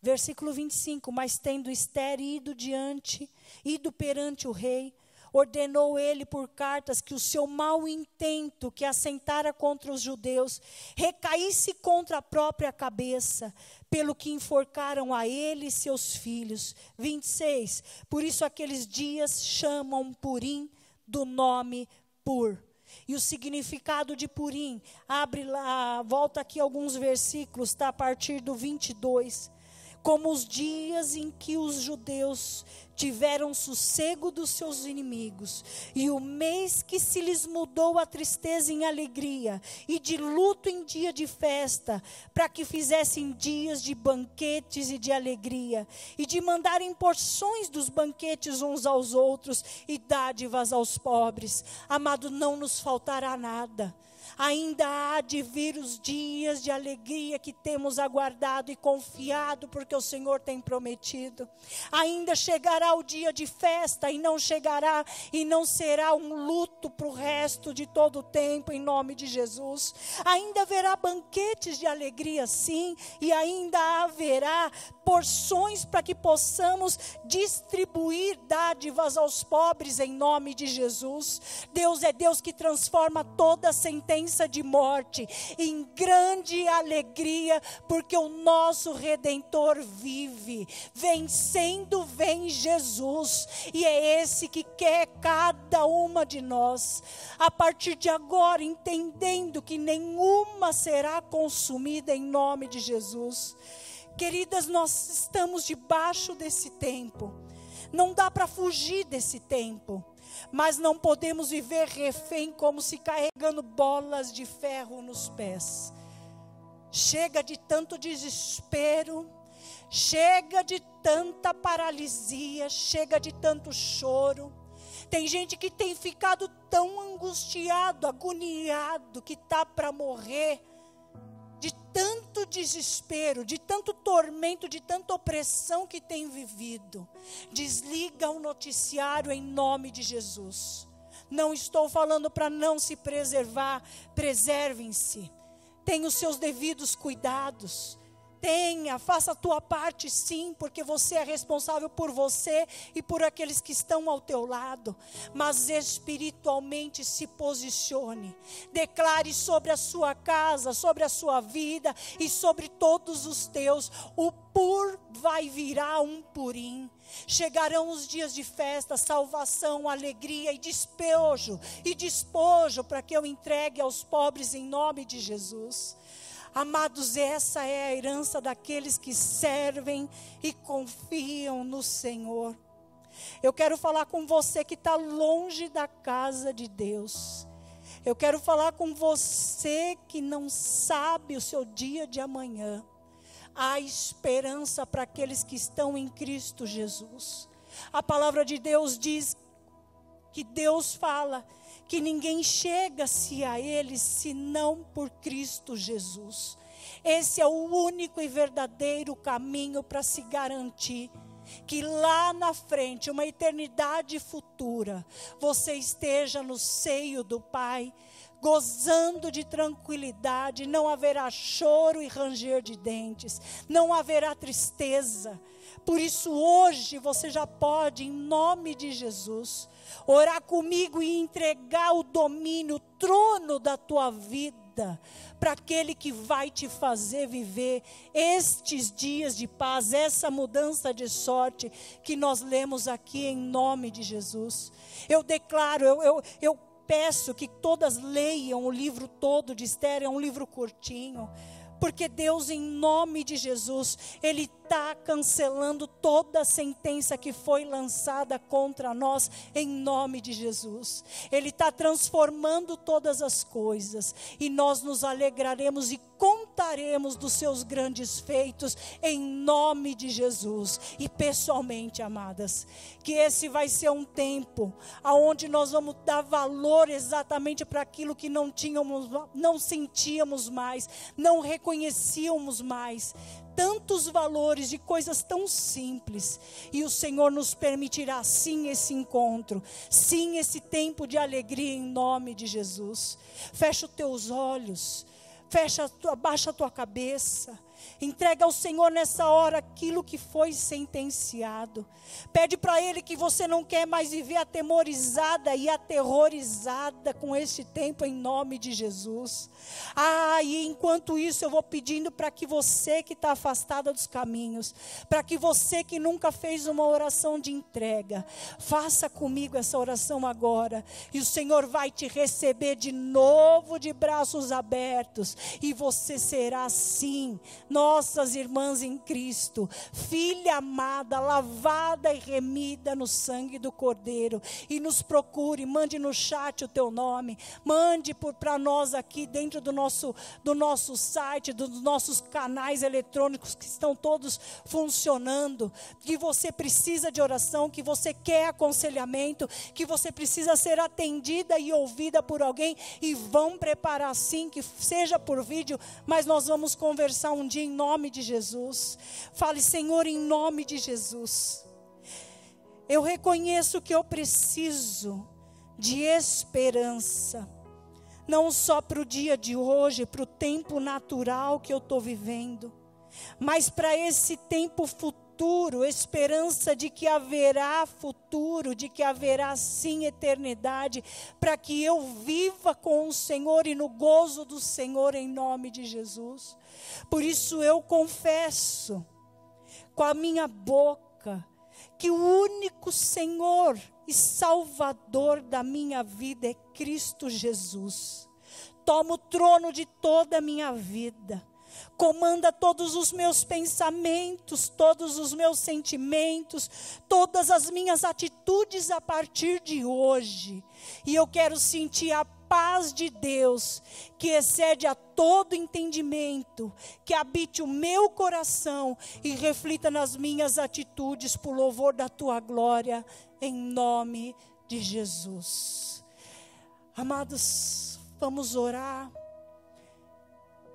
Versículo 25, mas tendo Esther ido perante o rei, ordenou ele por cartas que o seu mau intento que assentara contra os judeus recaísse contra a própria cabeça, pelo que enforcaram a ele e seus filhos. 26, por isso aqueles dias chamam Purim do nome Pur. E o significado de Purim, abre lá, volta aqui alguns versículos, está a partir do 22. Como os dias em que os judeus tiveram sossego dos seus inimigos, e o mês que se lhes mudou a tristeza em alegria, e de luto em dia de festa, para que fizessem dias de banquetes e de alegria, e de mandarem porções dos banquetes uns aos outros, e dádivas aos pobres. Amado, não nos faltará nada. Ainda há de vir os dias de alegria que temos aguardado e confiado, porque o Senhor tem prometido. Ainda chegará o dia de festa, e não chegará e não será um luto para o resto de todo o tempo, em nome de Jesus. Ainda haverá banquetes de alegria, sim, e ainda haverá porções para que possamos distribuir dádivas aos pobres, em nome de Jesus. Deus é Deus que transforma toda sentença de morte em grande alegria, porque o nosso Redentor vive. Vencendo vem Jesus, e é esse que quer cada uma de nós. A partir de agora, entendendo que nenhuma será consumida, em nome de Jesus. Queridas, nós estamos debaixo desse tempo. Não dá para fugir desse tempo. Mas não podemos viver refém como se carregando bolas de ferro nos pés. Chega de tanto desespero, chega de tanta paralisia, chega de tanto choro. Tem gente que tem ficado tão angustiado, agoniado, que está para morrer. de tanto desespero, de tanto tormento, de tanta opressão que tem vivido, desliga o noticiário em nome de Jesus. Não estou falando para não se preservar, preservem-se. Tenha os seus devidos cuidados. Faça a tua parte sim, porque você é responsável por você e por aqueles que estão ao teu lado. Mas espiritualmente se posicione. Declare sobre a sua casa, sobre a sua vida e sobre todos os teus. O pur vai virar um purim. Chegarão os dias de festa, salvação, alegria e despojo para que eu entregue aos pobres em nome de Jesus. Amados, essa é a herança daqueles que servem e confiam no Senhor. Eu quero falar com você que está longe da casa de Deus. Eu quero falar com você que não sabe o seu dia de amanhã. Há esperança para aqueles que estão em Cristo Jesus. A palavra de Deus diz que Deus fala que ninguém chega-se a Ele senão por Cristo Jesus. Esse é o único e verdadeiro caminho para se garantir que lá na frente, uma eternidade futura, você esteja no seio do Pai, gozando de tranquilidade, não haverá choro e ranger de dentes, não haverá tristeza. Por isso hoje você já pode, em nome de Jesus, orar comigo e entregar o domínio, o trono da tua vida, para aquele que vai te fazer viver estes dias de paz, essa mudança de sorte que nós lemos aqui em nome de Jesus. Eu declaro, eu peço que todas leiam o livro todo de Esther, é um livro curtinho, porque Deus, em nome de Jesus, Ele está cancelando toda a sentença que foi lançada contra nós, em nome de Jesus. Ele está transformando todas as coisas, e nós nos alegraremos e contaremos dos seus grandes feitos, em nome de Jesus. E pessoalmente, amadas, que esse vai ser um tempo onde nós vamos dar valor exatamente para aquilo que não tínhamos, não sentíamos mais, não reconhecíamos mais. Tantos valores de coisas tão simples, e o Senhor nos permitirá sim esse encontro, sim esse tempo de alegria em nome de Jesus. Fecha os teus olhos, abaixa a tua cabeça, entrega ao Senhor nessa hora aquilo que foi sentenciado. Pede para Ele que você não quer mais viver atemorizada e aterrorizada com este tempo em nome de Jesus. E enquanto isso eu vou pedindo para que você que está afastada dos caminhos, para que você que nunca fez uma oração de entrega, faça comigo essa oração agora, e o Senhor vai te receber de novo de braços abertos, e você será assim, nossas irmãs em Cristo, filha amada, lavada e remida no sangue do Cordeiro. E nos procure, mande no chat o teu nome, mande para nós aqui dentro do nosso site, dos nossos canais eletrônicos que estão todos funcionando, que você precisa de oração, que você quer aconselhamento, que você precisa ser atendida e ouvida por alguém, e vão preparar sim, que seja por vídeo, mas nós vamos conversar um dia em nome de Jesus. Fale: Senhor, em nome de Jesus, eu reconheço que eu preciso de esperança, não só para o dia de hoje, para o tempo natural que eu estou vivendo, mas para esse tempo futuro, esperança de que haverá futuro, de que haverá sim eternidade, para que eu viva com o Senhor e no gozo do Senhor em nome de Jesus. Por isso eu confesso com a minha boca que o único Senhor e Salvador da minha vida é Cristo Jesus. Toma o trono de toda a minha vida. Comanda todos os meus pensamentos, todos os meus sentimentos, todas as minhas atitudes a partir de hoje. E eu quero sentir a paz de Deus, que excede a todo entendimento, que habite o meu coração e reflita nas minhas atitudes por louvor da tua glória, em nome de Jesus. Amados, vamos orar.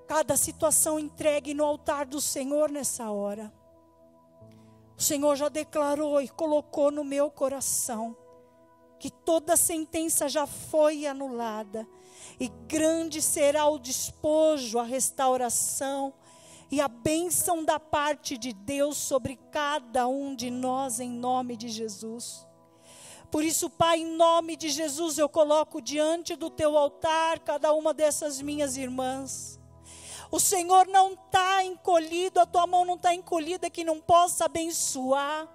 cada situação entregue no altar do Senhor nessa hora. O Senhor já declarou e colocou no meu coração que toda sentença já foi anulada, e grande será o despojo, a restauração e a bênção da parte de Deus sobre cada um de nós, em nome de Jesus. Por isso, Pai, em nome de Jesus, eu coloco diante do teu altar cada uma dessas minhas irmãs. O Senhor não está encolhido, a tua mão não está encolhida que não possa abençoar.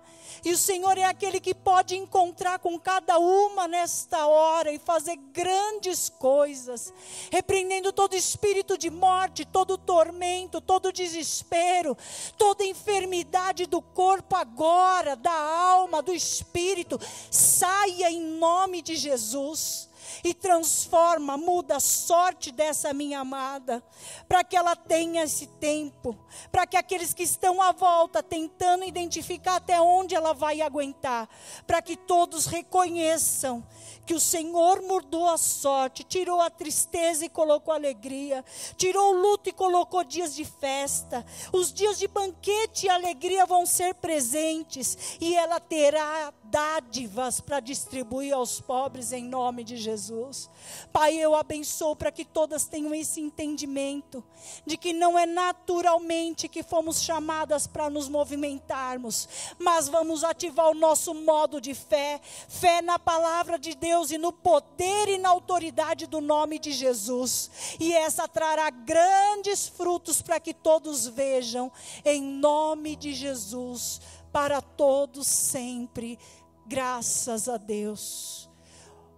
E o Senhor é aquele que pode encontrar com cada uma nesta hora e fazer grandes coisas, repreendendo todo espírito de morte, todo tormento, todo desespero, toda enfermidade do corpo agora, da alma, do espírito. Saia em nome de Jesus. E transforma, muda a sorte dessa minha amada, para que ela tenha esse tempo, para que aqueles que estão à volta, tentando identificar até onde ela vai aguentar, para que todos reconheçam que o Senhor mudou a sorte, tirou a tristeza e colocou alegria, tirou o luto e colocou dias de festa. Os dias de banquete e alegria vão ser presentes, e ela terá dádivas para distribuir aos pobres em nome de Jesus. Pai, eu abençoo para que todas tenham esse entendimento de que não é naturalmente que fomos chamadas para nos movimentarmos, mas vamos ativar o nosso modo de fé, fé na palavra de Deus e no poder e na autoridade do nome de Jesus, e essa trará grandes frutos para que todos vejam, em nome de Jesus, para todos sempre. Graças a Deus.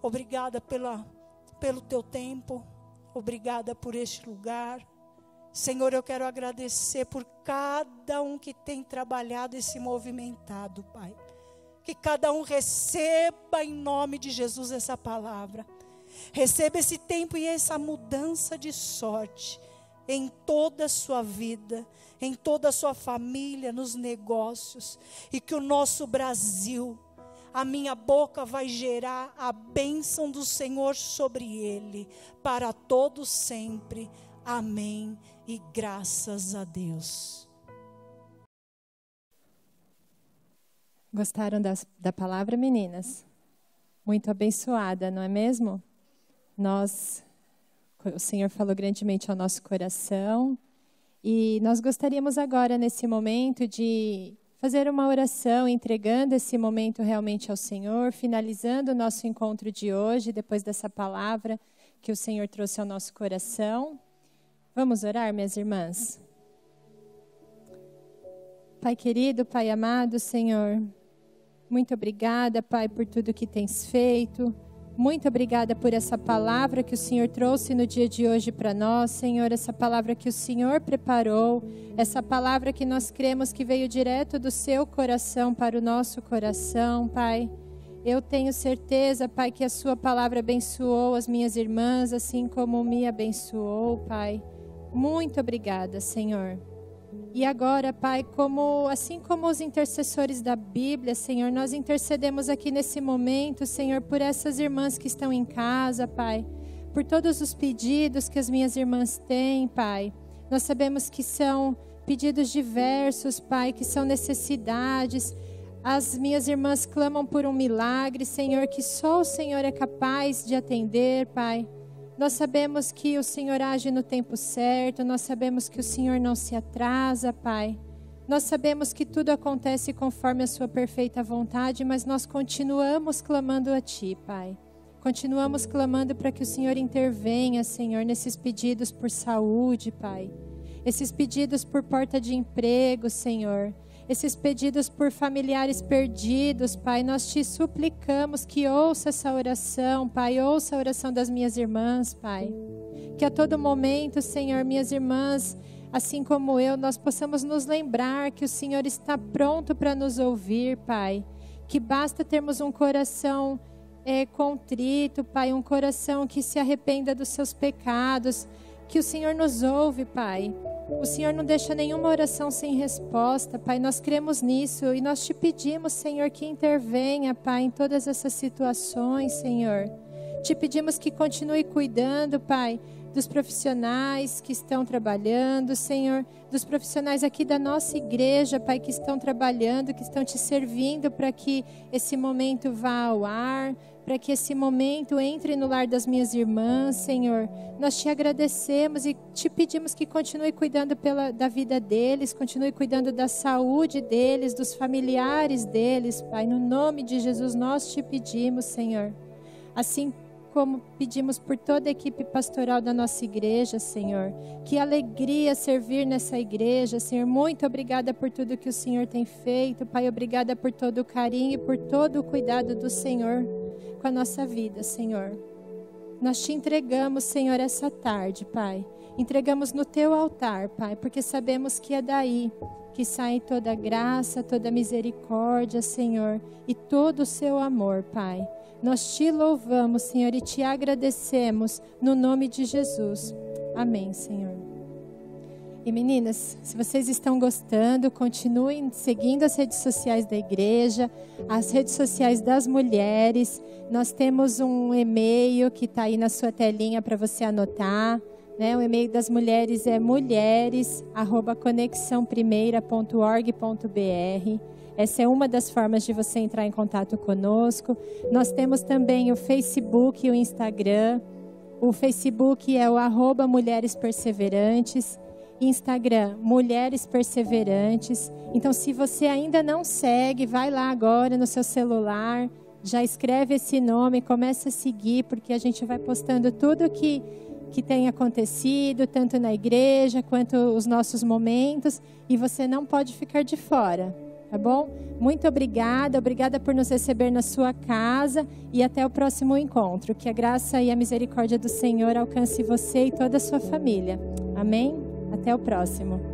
Obrigada pelo teu tempo. Obrigada por este lugar. Senhor, eu quero agradecer por cada um que tem trabalhado e se movimentado, Pai. Que cada um receba em nome de Jesus essa palavra. Receba esse tempo e essa mudança de sorte em toda a sua vida, em toda a sua família, nos negócios. E que o nosso Brasil, a minha boca vai gerar a bênção do Senhor sobre ele, para todos sempre. Amém. E graças a Deus. Gostaram da palavra, meninas? Muito abençoada, não é mesmo? O Senhor falou grandemente ao nosso coração. E nós gostaríamos agora, nesse momento, de fazer uma oração, entregando esse momento realmente ao Senhor, finalizando o nosso encontro de hoje, depois dessa palavra que o Senhor trouxe ao nosso coração. Vamos orar, minhas irmãs? Pai querido, Pai amado, Senhor, muito obrigada, Pai, por tudo que tens feito. Muito obrigada por essa palavra que o Senhor trouxe no dia de hoje para nós, Senhor, essa palavra que o Senhor preparou, essa palavra que nós cremos que veio direto do seu coração para o nosso coração, Pai. Eu tenho certeza, Pai, que a sua palavra abençoou as minhas irmãs, assim como me abençoou, Pai. Muito obrigada, Senhor. E agora, Pai, assim como os intercessores da Bíblia, Senhor, nós intercedemos aqui nesse momento, Senhor, por essas irmãs que estão em casa, Pai, por todos os pedidos que as minhas irmãs têm, Pai. Nós sabemos que são pedidos diversos, Pai, que são necessidades. As minhas irmãs clamam por um milagre, Senhor, que só o Senhor é capaz de atender, Pai. Nós sabemos que o Senhor age no tempo certo, nós sabemos que o Senhor não se atrasa, Pai. Nós sabemos que tudo acontece conforme a sua perfeita vontade, mas nós continuamos clamando a Ti, Pai. Continuamos clamando para que o Senhor intervenha, Senhor, nesses pedidos por saúde, Pai. Esses pedidos por porta de emprego, Senhor. Esses pedidos por familiares perdidos, Pai, nós te suplicamos que ouça essa oração, Pai, ouça a oração das minhas irmãs, Pai. Que a todo momento, Senhor, minhas irmãs, assim como eu, nós possamos nos lembrar que o Senhor está pronto para nos ouvir, Pai. Que basta termos um coração contrito, Pai, um coração que se arrependa dos seus pecados, que o Senhor nos ouve, Pai. O Senhor não deixa nenhuma oração sem resposta, Pai. Nós cremos nisso e nós te pedimos, Senhor, que intervenha, Pai, em todas essas situações, Senhor. Te pedimos que continue cuidando, Pai, dos profissionais que estão trabalhando, Senhor, dos profissionais aqui da nossa igreja, Pai, que estão trabalhando, que estão te servindo para que esse momento vá ao ar, para que esse momento entre no lar das minhas irmãs, Senhor. Nós te agradecemos e te pedimos que continue cuidando da vida deles, continue cuidando da saúde deles, dos familiares deles, Pai. No nome de Jesus, nós te pedimos, Senhor. Assim como pedimos por toda a equipe pastoral da nossa igreja, Senhor. Que alegria servir nessa igreja, Senhor. Muito obrigada por tudo que o Senhor tem feito, Pai. Obrigada por todo o carinho e por todo o cuidado do Senhor com a nossa vida, Senhor. Nós te entregamos, Senhor, essa tarde, Pai. Entregamos no teu altar, Pai, porque sabemos que é daí que sai toda a graça, toda a misericórdia, Senhor, e todo o seu amor, Pai. Nós te louvamos, Senhor, e te agradecemos no nome de Jesus. Amém, Senhor. E meninas, se vocês estão gostando, continuem seguindo as redes sociais da igreja, as redes sociais das mulheres. Nós temos um e-mail que está aí na sua telinha para você anotar. O e-mail das mulheres é mulheres@conexãoprimeira.org.br. Essa é uma das formas de você entrar em contato conosco. Nós temos também o Facebook e o Instagram. O Facebook é o @mulheresperseverantes. Instagram, Mulheres Perseverantes. Então, se você ainda não segue, vai lá agora no seu celular, já escreve esse nome, começa a seguir, porque a gente vai postando tudo que tem acontecido, tanto na igreja quanto os nossos momentos, e você não pode ficar de fora, tá bom? Muito obrigada por nos receber na sua casa e até o próximo encontro. Que a graça e a misericórdia do Senhor alcance você e toda a sua família. Amém? Até o próximo.